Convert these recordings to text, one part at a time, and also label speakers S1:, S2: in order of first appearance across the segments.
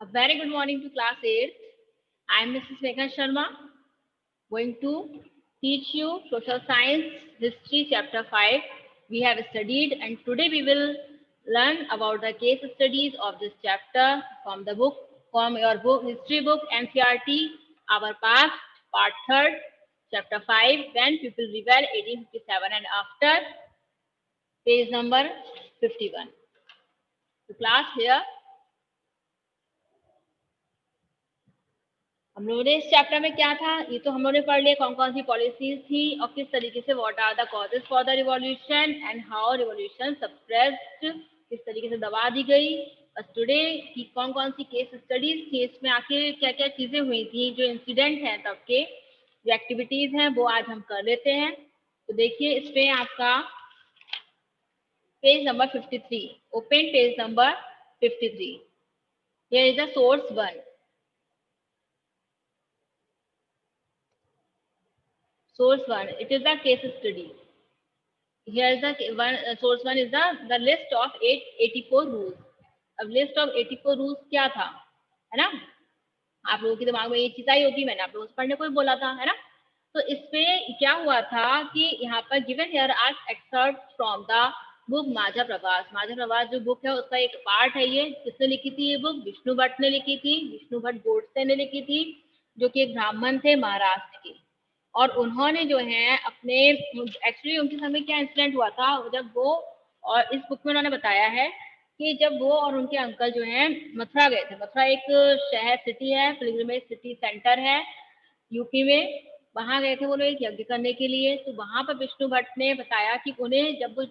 S1: A very good morning to class 8th. I am Mrs. Megha Sharma, going to teach you social science history chapter 5. We have studied and today we will learn about the case studies of this chapter from your book history book NCERT, our past part 3rd chapter 5 when people rebel 1857 and after page number 51. So class here हम लोगों ने इस chapter में क्या था ये तो हम लोगों ने पढ़ लिया कौन कौन सी पॉलिसीज थी और किस तरीके से what are the causes for the revolution and how revolution suppressed किस तरीके से दबा दी गई। बस टुडे की कौन कौन सी केस स्टडीज थी इसमें आखिर क्या क्या चीजें हुई थी जो इंसिडेंट हैं तब के जो एक्टिविटीज हैं वो आज हम कर लेते हैं। तो देखिए इस पे आपका page number 53 open page number 53 here is the source 1 Source 1, it is the case study. Here is the one. Source 1 is the list of 84 rules. अब list of 84 rules क्या था, है ना? आप लोगों के दिमाग में ये चीज आई होगी, मैंने आप लोगों से पढ़ने को ही बोला था, है ना? तो इसपे क्या हुआ था कि यहाँ पर given here are excerpts from the book माझा प्रवास जो बुक है उसका एक पार्ट है। ये किसने लिखी थी? ये बुक विष्णु भट्ट ने लिखी थी, विष्णु भट्ट गोडसे ने लिखी थी, जो कि एक ब्राह्मण थे महाराष्ट्र के। और उन्होंने जो है अपने एक्चुअली उनके समय क्या इंसिडेंट हुआ था जब वो, और इस बुक में उन्होंने बताया है कि जब वो और उनके अंकल जो है मथुरा गए थे। मथुरा एक शहर सिटी है, पिलग्रिमेज सिटी सेंटर है यूपी में। वहां गए थे वो लोग एक यज्ञ करने के लिए। तो वहां पर विष्णु भट्ट ने बताया कि उन्हें जब वो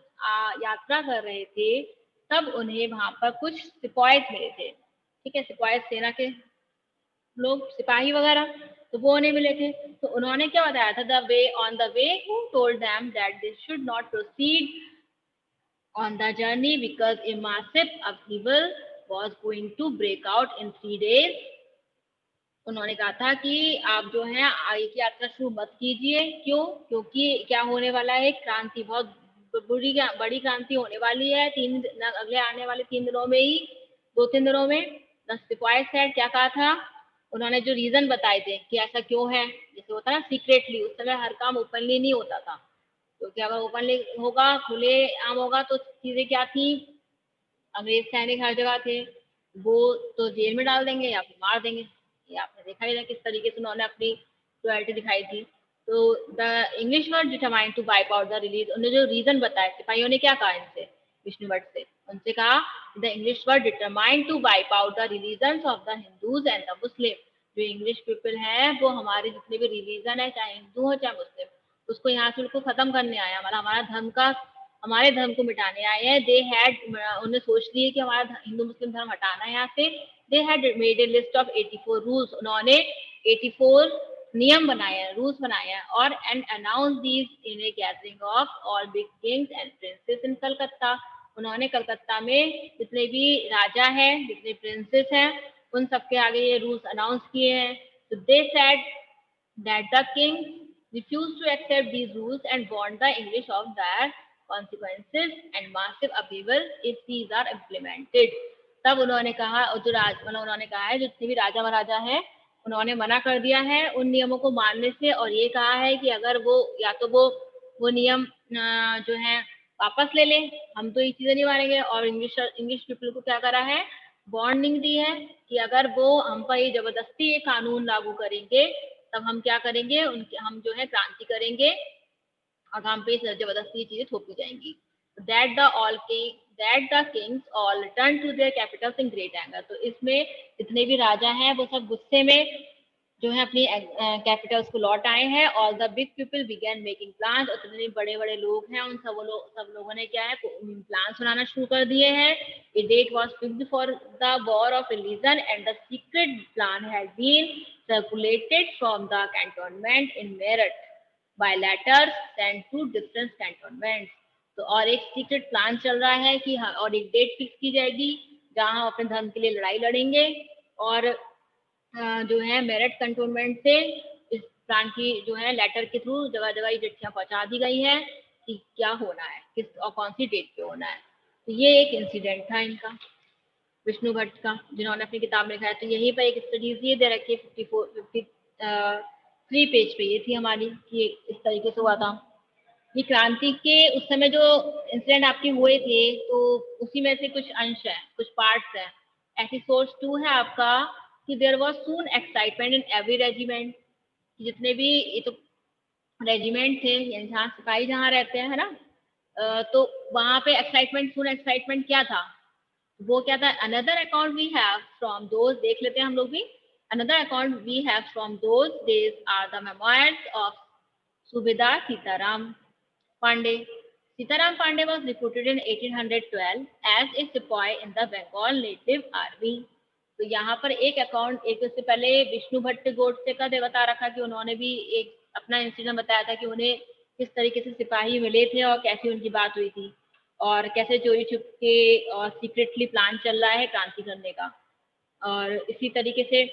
S1: यात्रा कर रहे थे तब उन्हें वहां पर कुछ सिपाही मिले थे, ठीक है, सिपाही सेना के लोग, सिपाही वगैरह, तो वो उन्हें मिले थे। तो उन्होंने क्या बताया था, the way who told them that they should not proceed on the journey because a massive upheaval was going to break out in 3 days. उन्होंने कहा था कि आप जो है आगे की यात्रा शुरू मत कीजिए। क्यों? क्योंकि क्या होने वाला है, क्रांति, बहुत बड़ी क्रांति होने वाली है अगले आने वाले 3 दिनों में ही, 2-3 दिनों में। द सिपाही सेड, क्या कहा था उन्होंने, जो रीजन बताए थे कि ऐसा क्यों है। जैसे होता है ना सीक्रेटली, उस समय हर काम ओपनली नहीं होता था, क्योंकि अगर ओपनली होगा, खुले आम होगा तो चीजें क्या थी, अंग्रेज सैनिक हर जगह थे, वो तो जेल में डाल देंगे या फिर मार देंगे। ये आपने देखा ही ना किस तरीके से उन्होंने अपनी क्रुएल्टी दिखाई थी। तो the English were determined to wipe out the religion, उन्होंने जो रीजन बताया, सिपाहियों ने क्या कहा इनसे, विष्णु भट्ट से, उनसे कहा the English were determined to wipe out the religion of the Hindus and the Muslim. जो इंग्लिश पीपल है वो हमारे जितने भी रिलीजन है, चाहे हिंदू हो चाहे मुस्लिम, उसको यहाँ से उनको खत्म करने आया, हमारे धर्म को मिटाने आए हैं। दे हैड, उन्हें सोच लिए कि हमारा हिंदू मुस्लिम धर्म हटाना है यहाँ से। They had made a list of 84 rules, उन्होंने 84 नियम बनाए हैं, रूल्स बनाए हैं, और and announce these in A gathering of all big Kings and princess इन कलकत्ता। उन्होंने कलकत्ता में जितने भी राजा हैं, जितने प्रिंसेस हैं, उन सबके आगे ये रूल्स अनाउंस किए हैं। तो they said that the king refused to accept these rules and warned the English of their consequences and massive upheaval if these are implemented. तब उन्होंने कहा, और जो उन्होंने कहा है जितने भी राजा महाराजा हैं उन्होंने मना कर दिया है उन नियमों को मानने से, और ये कहा है कि अगर वो या तो वो नियम जो है वापस ले लें, हम तो ये चीजें नहीं मानेंगे। और इंग्लिश पीपल को क्या करा है, वार्निंग दी है कि अगर वो हम पर ये जबरदस्ती ये कानून लागू करेंगे तब हम क्या करेंगे, उनके हम जो है क्रांति करेंगे और हम पे जबरदस्ती चीजें थोपी जाएंगी। That the kings all return to their capitals in great anger. तो इसमें जितने भी राजा हैं वो सब गुस्से में जो है अपनी कैपिटल्स को लौट आए हैं। All the big people begin making plans, और जितने बड़े बड़े लोग हैं उन सब लोगों ने क्या है, प्लान्स बनाना शुरू कर दिए हैं। A date was fixed for the war of religion and the secret plan had been circulated from the cantonment in Meerut by letters sent to different cantonments. तो और एक सीक्रेट प्लान चल रहा है कि हाँ, और एक डेट फिक्स की जाएगी जहां हम अपने धर्म के लिए लड़ाई लड़ेंगे, और जो है मेरठ कंटोनमेंट से इस प्लान की जो है लेटर के थ्रू जगह जगह ये चिट्ठियां पहुंचा दी गई हैं कि क्या होना है, किस और कौन सी डेट पे होना है। तो ये एक इंसिडेंट था इनका। विष्णु भट्ट का, जिन्होंने अपनी किताब में लिखा है। तो यहीं पर एक स्टडीज ये दे रखी है 53 पेज पे, ये थी हमारी कि इस तरीके से हुआ था। ये क्रांति के उस समय जो इंसिडेंट आपके हुए थे, तो उसी में से कुछ अंश है, कुछ पार्ट्स है। ऐसी सोर्स 2 है आपका कि there was soon excitement in every regiment, जितने भी ये तो रेजिमेंट थे, यानी जहाँ सिपाही जहाँ रहते हैं, है ना, तो वहां पे एक्साइटमेंट, सून एक्साइटमेंट क्या था, वो क्या था। Another account we have from those, देख लेते हैं हम लोग भी। Another account we have from those days are the memoirs of Subedar Sitaram Pandey. Sitaram Pandey was recruited in 1812 as a sepoy in the Bengal Native Army. तो यहाँ पर एक अकाउंट, एक उससे पहले विष्णु भट्ट गोडसे का बता रखा कि उन्होंने भी एक अपना इंसिडेंट बताया था कि उन्हें किस तरीके से सिपाही मिले थे और कैसी उनकी बात हुई थी, और कैसे चोरी छुपके और सीक्रेटली प्लान चल रहा है क्रांति करने का। और इसी तरीके से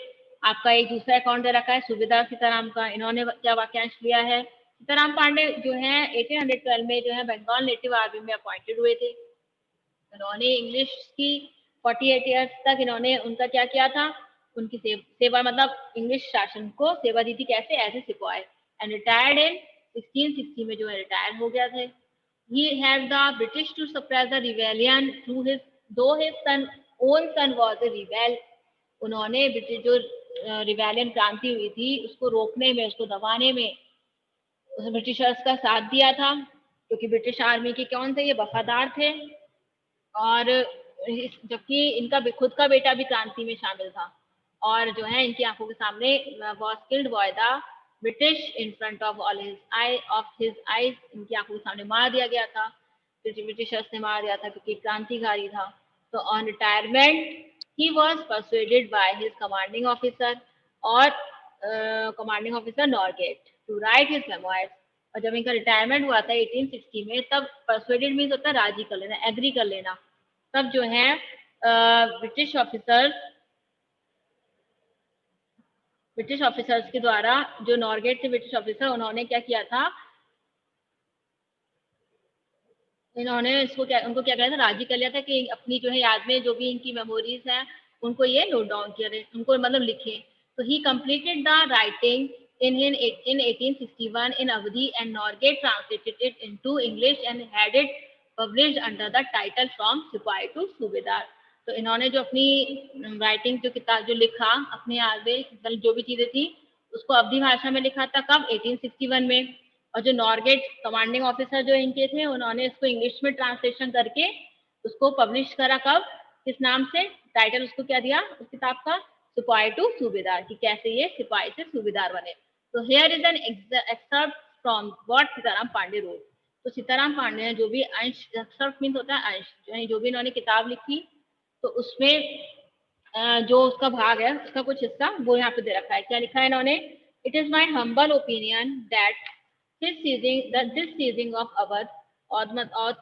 S1: आपका एक दूसरा अकाउंट दे रखा है सूबेदार सीताराम का। इन्होंने क्या वाक्यांश लिया है, सीताराम पांडे जो है 1812 में जो है बंगाल नेटिव आर्मी में अपॉइंटेड हुए थे। इन्होंने इंग्लिश की 48 ईयर्स तक इन्होंने उनका क्या किया था, उनकी सेवा मतलब इंग्लिश शासन को सेवा दी थी, कैसे, एज ए सिपाही। एंड रिटायर्ड इन 1660 में जो है रिटायर हो गया थे। He had the British to suppress the rebellion through his, though his own son was a rebel. उन्होंने ब्रिटिश जो रिबेलियन क्रांति हुई थी उसको रोकने में, उसको दबाने में ब्रिटिशर्स का साथ दिया था, क्योंकि ब्रिटिश आर्मी के कौन थे, ये वफादार थे। और जबकि इनका खुद का बेटा भी क्रांति में शामिल था, और जो है इनकी आंखों के सामने was killed by the British in front of all his eyes, इनकी आंखों के सामने मार दिया गया था, ब्रिटिशर्स ने मार दिया था क्योंकि क्रांतिकारी था। तो on retirement he was persuaded by his commanding officer और commanding officer Norgate to write his memoirs. और जब इनका रिटायरमेंट हुआ था 1860 में, तब परसुएडेड मीन्स होता है राजी कर लेना, एग्री कर लेना। तब जो है ब्रिटिश ऑफिसर्स के द्वारा, जो नॉरगेट थे ब्रिटिश ऑफिसर, उन्होंने क्या किया था, इन्होंने उनको क्या किया था, राजी कर लिया था कि अपनी जो है याद में जो भी इनकी मेमोरीज हैं उनको ये नोट डाउन किया, उनको मतलब लिखे। तो ही completed the writing in 1861 in Awadhi, and Norgate translated it into English and had it published under the title From Sipahi to Subedar. तो इन्होंने जो अपनी राइटिंग जो किताब जो लिखा अपने आगे जो भी चीजें थी उसको अवधी भाषा में लिखा था, कब, 1861 में। और जो नॉरगेट कमांडिंग ऑफिसर जो इनके थे, उन्होंने इसको इंग्लिश में ट्रांसलेशन करके उसको पब्लिश करा, कब, किस नाम से, टाइटल उसको क्या दिया उस किताब का, सिपाही टू सूबेदार, कि कैसे ये सिपाही से सूबेदार बने। तो here is an excerpt from what Sitaram Pandey wrote. तो सीताराम पांडे ने जो भी अंश, एक्सर्प्ट मीन्स होता है अंश, जो भी इन्होंने किताब लिखी, तो उसमें जो उसका भाग है उसका कुछ हिस्सा वो यहाँ पे दे रखा है। क्या लिखा है इन्होंने, it is my humble opinion that this seizing of Awadh, और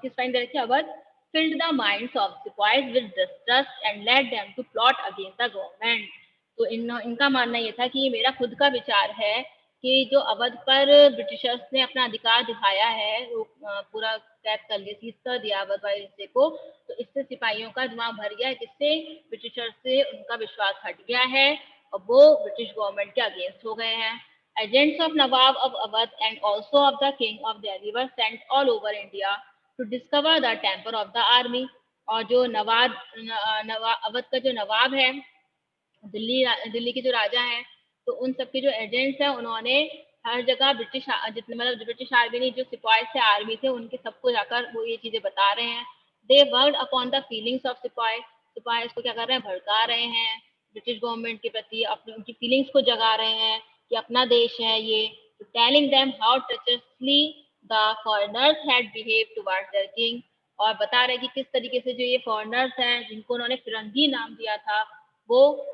S1: किस टाइम दे रखी है, Awadh, filled the minds of sepoys with distrust and led them to plot against the government. तो इनका मानना ये था कि ये मेरा खुद का विचार है कि जो अवध पर ब्रिटिशर्स ने अपना अधिकार दिखाया है, वो पूरा कैद कर लिया, सीज कर दिया अवध वाले हिस्से को, तो इससे सिपाहियों का दिमाग भर गया है, जिससे ब्रिटिशर्स से उनका विश्वास हट गया है और वो ब्रिटिश गवर्नमेंट के अगेंस्ट हो गए हैं। Agents of Nawab of Awadh and also of the King of Delhi were sent all over India to discover the temper of the army. और जो अवध का जो नवाब है, दिल्ली के जो राजा हैं, तो उन सबके जो एजेंट्स हैं, उन्होंने हर जगह जितने मतलब ब्रिटिश आर्मी ने जो सिपाही से आर्मी थे उनके सबको जाकर वो ये चीजें बता रहे हैं। They word upon the feelings of sipahi, सिपाही इसको क्या कर रहे हैं, भड़का रहे हैं ब्रिटिश गवर्नमेंट के प्रति, अपनी उनकी फीलिंग्स को जगा रहे हैं कि अपना देश है ये। Telling them how treacherously the foreigners had behave towards their king, और बता रहे कि किस तरीके से जो ये फॉरेनर्स हैं जिनको उन्होंने फिरंगी नाम दिया था, वो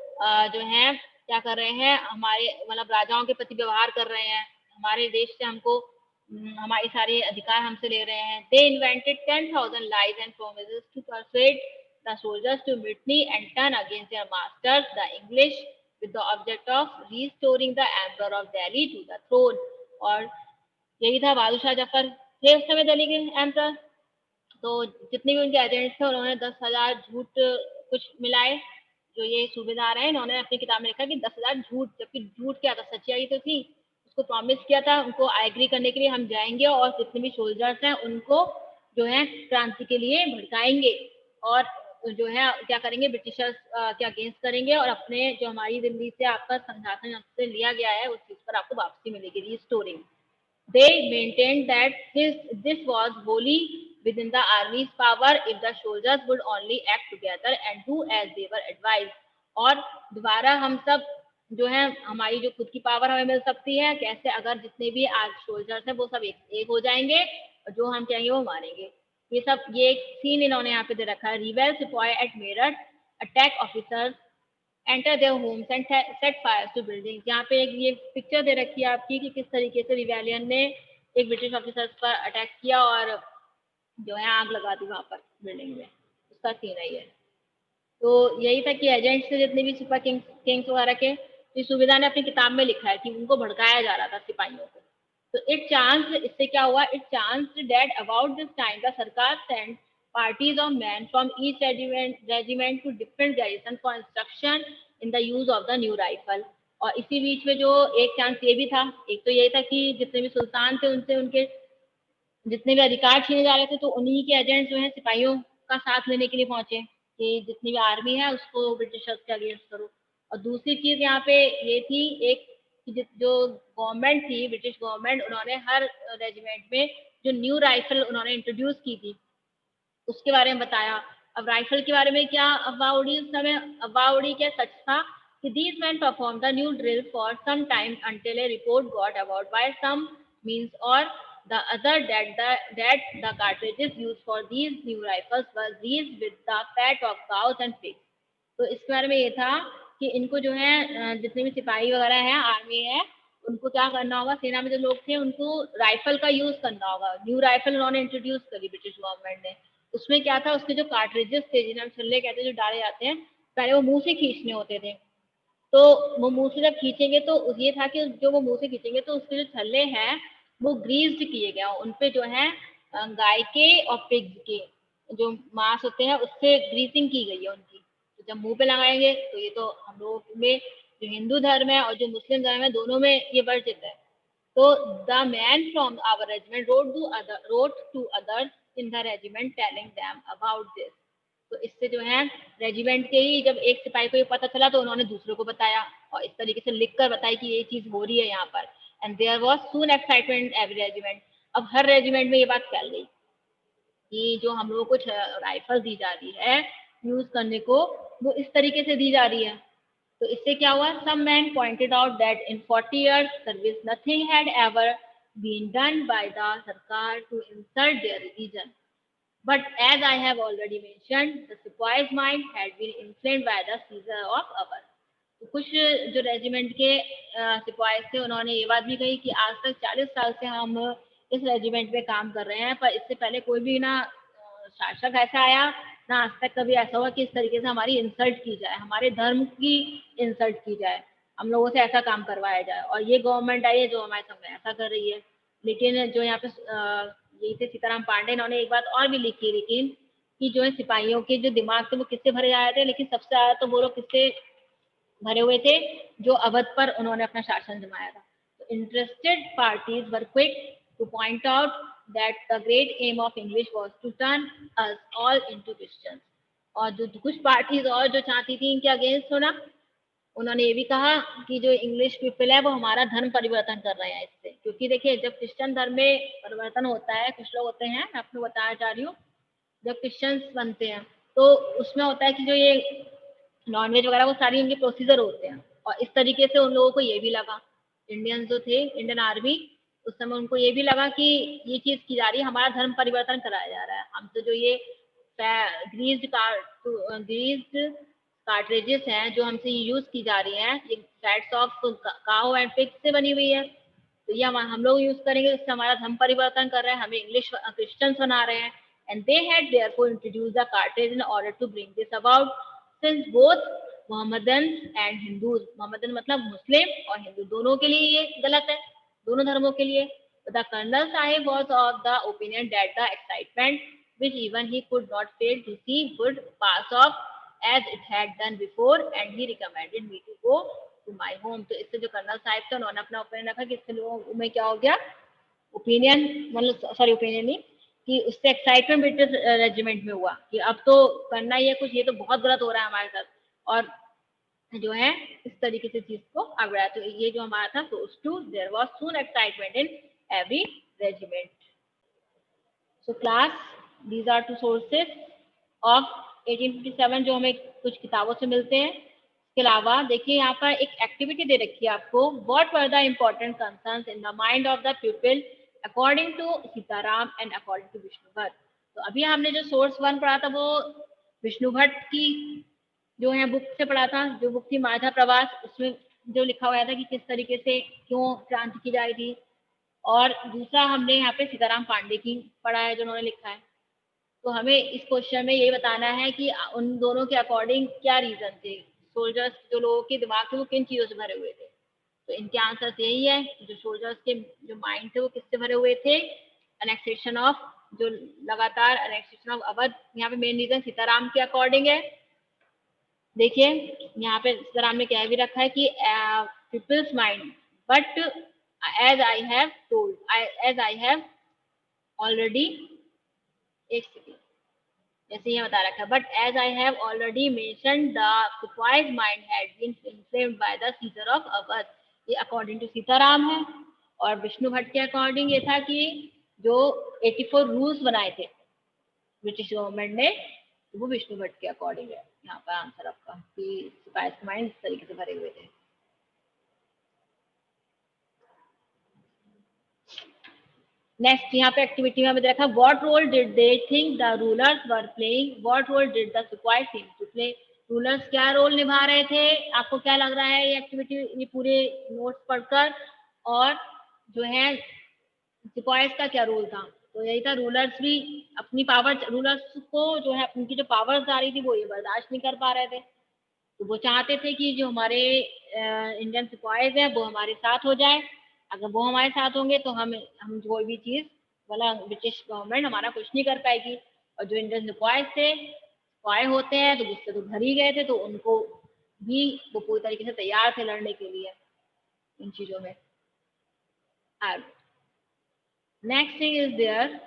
S1: जो है क्या कर रहे हैं, हमारे मतलब राजाओं के प्रति व्यवहार कर रहे हैं, हमारे देश से हमको हमारे सारे अधिकार हमसे ले रहे हैं। दे invented 10,000 lies and promises to persuade the soldiers to mutiny and turn against their masters, the English, with the object of restoring the Emperor of Delhi to the throne. और यही था, बादशाह जफर थे उस समय दिल्ली के एम्पर। तो जितने भी उनके एजेंट्स थे उन्होंने 10,000 झूठ कुछ मिलाए। जो ये सूबेदार है इन्होंने अपनी किताब में लिखा कि 10,000 झूठ, जबकि झूठ क्या था, सच्चाई तो थी। उसको प्रॉमिस किया था उनको एग्री करने के लिए हम जाएंगे और जितने भी सोल्जर्स हैं उनको जो है क्रांति के लिए भड़काएंगे और जो है क्या करेंगे, ब्रिटिशर्स के अगेंस्ट करेंगे और अपने जो हमारी दिल्ली से आपका संशासन हमसे लिया गया है उस चीज पर आपको वापसी मिलेगी, restoring. They maintained that this was wholly within the army's power if the soldiers would only act together and do as they were advised. और दोबारा हम सब जो है हमारी जो खुद की पावर हमें मिल सकती है कैसे, अगर जितने भी आज सोल्जर्स हैं वो सब एक हो जाएंगे और जो हम कहेंगे वो मारेंगे। ये सब ये एक सीन इन्होंने यहाँ पे दे रखा है। रिवेल sipahi at Meerut attack officers enter their homes and set fire to building. यहाँ पे एक ये पिक्चर दे रखी है आपकी कि किस तरीके से रिवेलियन ने एक ब्रिटिश ऑफिसर्स पर अटैक किया और जो है आग लगा दी वहां पर बिल्डिंग में, उसका सीन है ये। तो यही था कि एजेंट्स से जितने भी सिपा किंग्स वगैरह के, तो सुविधा ने अपनी किताब में लिखा है कि उनको भड़काया जा रहा था सिपाहियों को। तो इट चांस, इससे क्या हुआ, it chance that about this time the sarkar send parties of men from each regiment to different garrison for instruction in the use of the new rifle। और इसी बीच में जो एक चांस ये भी था, एक तो यही था कि जितने भी सुल्तान थे उनसे उनके जितने भी अधिकार छीने जा रहे थे तो उन्हीं के एजेंट जो है सिपाहियों का साथ लेने के लिए पहुंचे कि जितनी भी आर्मी है उसको ब्रिटिशर्स के अगेंस्ट करो। और दूसरी चीज यहाँ पे ये थी एक कि जो गवर्नमेंट थी, ब्रिटिश गवर्नमेंट, उन्होंने हर रेजिमेंट में जो न्यू राइफल उन्होंने इंट्रोड्यूस की थी उसके बारे में बताया। अब राइफल के बारे में क्या अफवाह उड़ी उस समय, अफवाह उड़ी क्या सच था कि these men performed the new drill for some time until a report got about by some means or the other that the cartridges used for these new rifles were greased with the fat of cows and pigs। तो इसके बारे में ये था कि इनको जो है जितने भी सिपाही वगैरह हैं, आर्मी है, उनको क्या करना होगा, सेना में जो लोग थे उनको राइफल का यूज करना होगा। न्यू राइफल उन्होंने इंट्रोड्यूस करी ब्रिटिश गवर्नमेंट ने। उसमें क्या था, उसके जो कार्ट्रिजेस थे जिन्हें हम छल्ले कहते हैं जो डाले जाते हैं, पहले वो मुंह से खींचने होते थे। तो वो मुंह से जब खींचेंगे तो ये था कि जो वो मुंह से खींचेंगे तो उसके जो छल्ले हैं वो ग्रीस्ड किए गए, उनपे जो है गाय के और पिग्स के जो मांस होते हैं उससे ग्रीसिंग की गई है उनकी। तो जब मुंह पे लगाएंगे तो ये तो हम लोगों में जो हिंदू धर्म है और जो मुस्लिम धर्म है दोनों में ये वर्जित है। तो the man from our regiment rode to others in the regiment telling them about this. तो इससे जो है रेजिमेंट के ही जब एक सिपाही को ये पता चला तो उन्होंने दूसरों को बताया और इस तरीके से लिख कर बताया कि ये चीज हो रही है यहाँ पर। And there was soon excitement every regiment. अब हर रेजिमेंट में ये बात फैल गई कि जो हम लोगों को राइफल दी जा रही है यूज करने को, वो इस तरीके से दी जा रही है। तो इससे क्या हुआ, some men pointed out that in 40 years service nothing had ever been done by the Sarkar to insult their religion। But as I have already mentioned, the Sepoy's mind had been inflamed by the seizure of our। तो कुछ जो regiment के सिपाही थे उन्होंने ये बात भी कही कि आज तक 40 साल से हम इस रेजिमेंट में काम कर रहे हैं, पर इससे पहले कोई भी ना शासक ऐसा आया ना आज तक कभी ऐसा हुआ कि इस तरीके से हमारी इंसल्ट की जाए, हमारे धर्म की इंसल्ट की जाए, हम लोगों से ऐसा काम करवाया जाए। और ये गवर्नमेंट आई है जो हमारे सामने ऐसा कर रही है। लेकिन जो यहाँ पे यही थे सीताराम पांडे, इन्होंने एक बात और भी लिखी, लेकिन कि जो है सिपाहियों के जो दिमाग थे वो किससे भरे जा रहे थे, लेकिन सबसे ज्यादा तो वो लोग किससे भरे हुए थे, जो अवध पर उन्होंने अपना शासन जमाया था। तो interested parties were quick to point out that the great aim of English was to turn us all into Christians. और जो कुछ पार्टीज और जो चाहती थी इनके अगेंस्ट होना, उन्होंने ये भी कहा कि जो इंग्लिश पीपल है वो हमारा धर्म परिवर्तन कर रहे हैं इससे। क्योंकि देखिए जब क्रिश्चियन धर्म में परिवर्तन होता है, कुछ लोग होते हैं, मैं आपको बताना चाह रही हूँ, जब क्रिश्चियंस बनते हैं तो उसमें होता है कि जो ये नॉनवेज वगैरह वो सारी उनके प्रोसीजर होते हैं। और इस तरीके से उन लोगों को ये भी लगा, इंडियन जो थे, इंडियन आर्मी, उस समय उनको ये भी लगा कि ये चीज की जा रही है, हमारा धर्म परिवर्तन कराया जा रहा है। हमसे जो ये ग्रीस्ड कार्ट्रिजेस हैं जो हमसे यूज की जा रही हैं, ये fats of cow and pig से बनी हुई है, तो ये हम लोग यूज करेंगे, इससे हमारा धर्म परिवर्तन कर रहे हैं, हमें इंग्लिश क्रिश्चियंस बना रहे हैं। And they had therefore introduced the cartridge in order to bring this about since both Mohammedan and Hindus, Mohammedan मतलब मुस्लिम और हिंदू दोनों के लिए ये गलत है, दोनों धर्मों के लिए। The colonel sahib was of the opinion that the excitement which even he could not fail to see would pass off as it had done before and he recommended me to go to my home. तो इससे जो colonel साहब थे उन्होंने अपना opinion रखा कि इससे लोगों में क्या हो गया, ओपिनियन मतलब सॉरी ओपिनियन नहीं, कि उससे एक्साइटमेंट ब्रिटिश रेजिमेंट में हुआ कि अब तो करना ही है कुछ, ये तो बहुत गलत हो रहा है हमारे साथ, और जो है इस तरीके से चीज को आगे बढ़ाया। तो ये जो हमारा था source two, there was soon excitement in every regiment. So class, these are two sources of 1857 जो हमें कुछ किताबों से मिलते हैं। इसके अलावा देखिए यहाँ पर एक एक्टिविटी दे रखी है आपको, what were the important concerns in the mind of the people according to Sitaram and according to Vishnu Bhatt. तो अभी हमने जो सोर्स 1 पढ़ा था वो विष्णु भट्ट की जो है बुक से पढ़ा था, जो बुक थी माधा प्रवास, उसमें जो लिखा हुआ था कि किस तरीके से क्यों क्रांति की जाए थी। और दूसरा हमने यहाँ पे सीताराम पांडे की पढ़ा है जो उन्होंने लिखा है। तो हमें इस क्वेश्चन में यही बताना है कि उन दोनों के अकॉर्डिंग क्या रीजन थे, सोल्जर्स जो लोगों के दिमाग थे वो किन चीजों से भरे हुए थे। तो इनके आंसर यही है, जो सोल्जर्स के जो माइंड थे वो किससे भरे हुए थे, अनेक्सेशन ऑफ, जो लगातार अनेक्सेशन ऑफ अवध, यहाँ पे मेन रीजन सीताराम के अकॉर्डिंग है। देखिए यहाँ पे सीताराम ने क्या भी रखा है कि peoples mind, but as I have told, as I have already, एक सेकेंड, जैसे ये बता रखा है, but as I have already mentioned the sipahis mind had been inflamed by the seizure of Awadh, ये अकॉर्डिंग टू सीताराम है। और विष्णु भट्ट के अकॉर्डिंग ये था कि जो 84 रूल्स बनाए थे ब्रिटिश गवर्नमेंट ने, तो वो विष्णु भट्ट के अकॉर्डिंग है। यहाँ पर आंसर आपका कि सिपाहीज के माइंड इस तरीके से भरे हुए थे। नेक्स्ट यहाँ पे एक्टिविटी में हमें देखा, what role did they think the rulers were playing, what role did the sipahi think to play, rulers क्या रोल निभा रहे थे, आपको क्या लग रहा है ये एक्टिविटी, ये पूरे नोट्स पढ़कर, और जो है सिपाहीज का क्या रोल था। तो यही था, रूलर्स भी अपनी पावर, रूलर्स को जो है उनकी जो पावर्स आ रही थी वो ये बर्दाश्त नहीं कर पा रहे थे, तो वो चाहते थे कि जो हमारे इंडियन सिपाहीज हैं वो हमारे साथ हो जाए, अगर वो हमारे साथ होंगे तो हम कोई भी चीज वाला ब्रिटिश गवर्नमेंट हमारा कुछ नहीं कर पाएगी। और जो इंडियन सिपाहीज थे, सिपाही होते हैं तो गुस्से तो भर ही गए थे, तो उनको भी वो पूरी तरीके से तैयार थे लड़ने के लिए इन चीजों में। Next thing is there,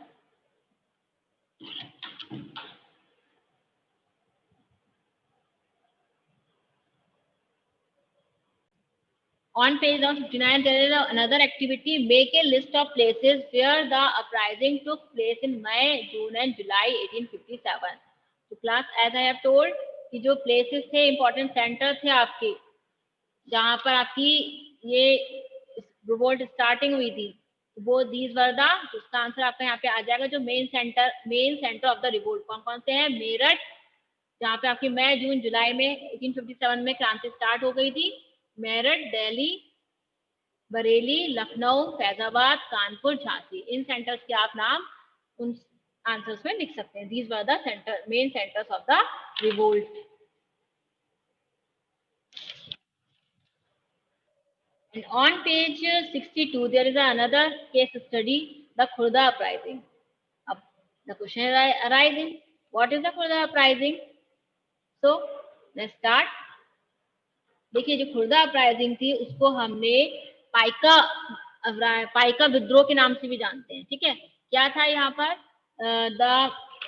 S1: on page 59 there is another activity, make a list of places where the uprising took place in May, June and July 1857। तो class, as I have told कि जो प्लेसेस थे, important centre थे आपके, जहां पर आपकी ये रिवोल्ट स्टार्टिंग हुई थी, वो दीज वर द, उसका आंसर आपका यहाँ पे आ जाएगा, जो main centre of the revolt कौन कौन से हैं, मेरठ, जहाँ पे आपकी मई जून जुलाई में 1857 में क्रांति स्टार्ट हो गई थी, मेरठ, दिल्ली, बरेली, लखनऊ, फैजाबाद, कानपुर, झांसी, इन सेंटर्स के आप नाम उन आंसर्स में लिख सकते हैं। These were the centre, main centres of the revolt. And on page 62 there is another case study, the Khurda uprising. अब the question is arising, what is the Khurda uprising? So let's start. देखिए जो Khurda uprising थी उसको हमने पाइका विद्रोह के नाम से भी जानते हैं, ठीक है। क्या था यहाँ पर,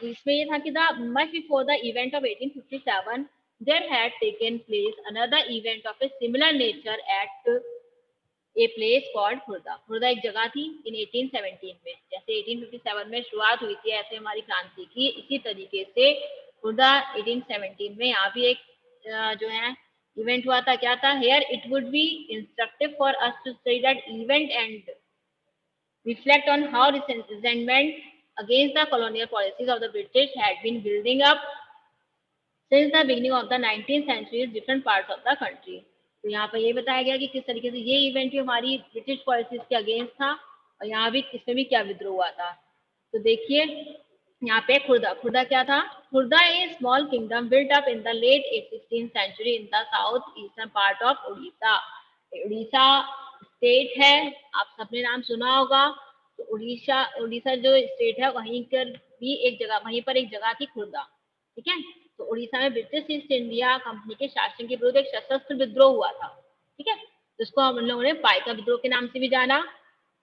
S1: इसमें ये था कि the much before the event of 1857 there had taken place another event of a similar nature at a place called Khurda. Khurda एक जगह थी इन 1817 में, जैसे 1857 में शुरुआत हुई थी ऐसे हमारी क्रांति की, इसी तरीके से खुर्दा 1817 में यहाँ भी एक जो है इवेंट हुआ था। क्या था, here it would be instructive for us to study that event and reflect on how resentment against the colonial policies of the British had been building up since the beginning of the 19th century in different parts of the country। तो यहाँ पर ये बताया गया कि किस तरीके से ये इवेंट भी हमारी ब्रिटिश पॉलिसीज के अगेंस्ट था, और यहाँ भी इसमें भी क्या विद्रोह हुआ था। तो देखिए यहाँ पे खुर्दा क्या था, Khurda a small kingdom built up in the late 16th century in the south eastern part of Orissa. Orissa state है, आप सबने नाम सुना होगा। तो उड़ीसा जो स्टेट है वहीं पर भी एक जगह, वहीं पर एक जगह थी खुर्दा, ठीक है। तो तो उड़ीसा में ब्रिटिश ईस्ट इंडिया कंपनी के शासन के विरुद्ध एक सशस्त्र विद्रोह हुआ था, ठीक है, जिसको हम लोगों ने पाइका विद्रोह के नाम से भी जाना।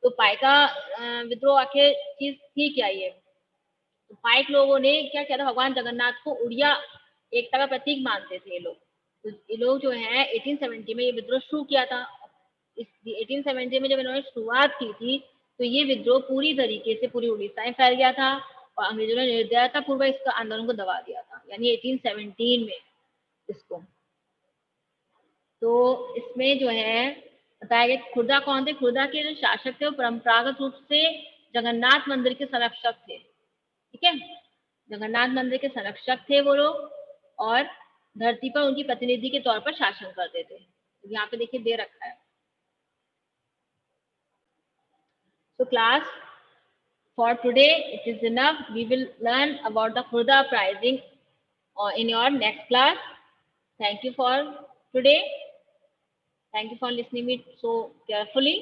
S1: तो पाइका विद्रोह आखिर चीज थी क्या ये? तो पाइक लोगों ने क्या किया था, भगवान जगन्नाथ को उड़िया एकता का प्रतीक मानते थे ये लोग। तो ये लोग जो है 1870 में ये विद्रोह शुरू किया था। इस 1870 में जब इन्होंने शुरुआत की थी तो ये विद्रोह पूरी तरीके से पूरी उड़ीसा में फैल गया था और अंग्रेजों ने निर्दयता पूर्वक इसका आंदोलन को दबा दिया था, यानी 1817 में इसको। तो इसमें जो है बताया गया खुर्दा कौन थे, खुर्दा के जो शासक थे वो परंपरागत रूप से जगन्नाथ मंदिर के संरक्षक थे, ठीक है, जगन्नाथ मंदिर के संरक्षक थे वो लोग और धरती पर उनकी प्रतिनिधि के तौर पर शासन करते थे। यहाँ पे देखिए दे रखा है। So class, for today it is enough. We will learn about the Khurda uprising in your next class. Thank you for today. Thank you for listening me so carefully.